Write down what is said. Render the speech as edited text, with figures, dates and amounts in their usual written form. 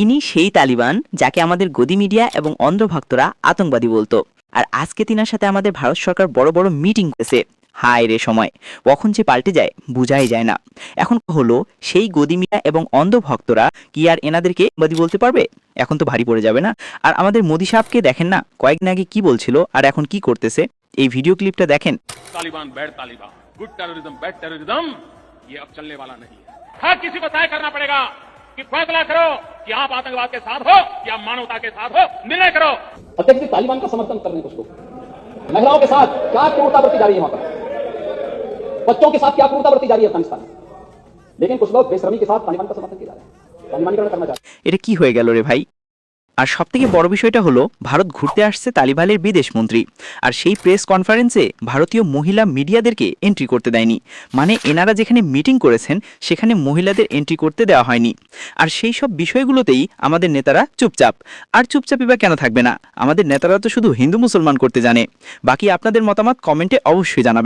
ইনি সেই তালিবান যাকে আমাদের গদি মিডিয়া এবং অন্ধ ভক্তরা আতঙ্কবাদী বলতো। আর আজকে তিনার সাথে আমাদের ভারত সরকার বড় বড় মিটিং করেছে। হায় রে সময়, কখন যে পাল্টে যায় বোঝাই যায় না। এখন হলো সেই গদি মিডিয়া এবং অন্ধ ভক্তরা কি আর এনাদেরকে আতঙ্কবাদী বলতে পারবে? এখন তো ভারী পড়ে যাবে না? আর আমাদের মোদি সাহেবকে দেখেন না, কয়েকদিন আগে কি বলছিল আর এখন কি করতেছে। এই ভিডিও ক্লিপটা দেখেন। Taliban bad Taliban, good terrorism bad terrorism, ये अब चलने वाला नहीं है। हर किसी को तय करना पड़ेगा कि फैसला करो कि आप आतंकवाद के साथ हो या मानवता के साथ हो, निर्णय करो। अध्यक्ष जी, तालिबान का समर्थन कर रहे हैं कुछ लोग, महिलाओं के साथ क्या क्रूरता बरती जा रही है वहां पर, बच्चों के साथ क्या क्रूरता बरती जा रही है अफगानिस्तान में, लेकिन कुछ लोग बेशर्मी के साथ तालिबान का समर्थन किए जा रहे हैं, तालिबानीकरण करना चाहते हैं। এটা কি হয়ে গেল রে ভাই? আর সবথেকে বড় বিষয়টা হলো ভারত ঘুরতে আসছে তালিবানের বিদেশ মন্ত্রী, আর সেই প্রেস কনফারেন্সে ভারতীয় মহিলা মিডিয়াদেরকে এন্ট্রি করতে দেয়নি। মানে এনারা যেখানে মিটিং করেছেন সেখানে মহিলাদের এন্ট্রি করতে দেওয়া হয়নি। আর সেই সব বিষয়গুলোতেই আমাদের নেতারা চুপচাপ। আর চুপচাপই বা কেন থাকবে না? আমাদের নেতারা তো শুধু হিন্দু মুসলমান করতে জানে। বাকি আপনাদের মতামত কমেন্টে অবশ্যই জানাবেন।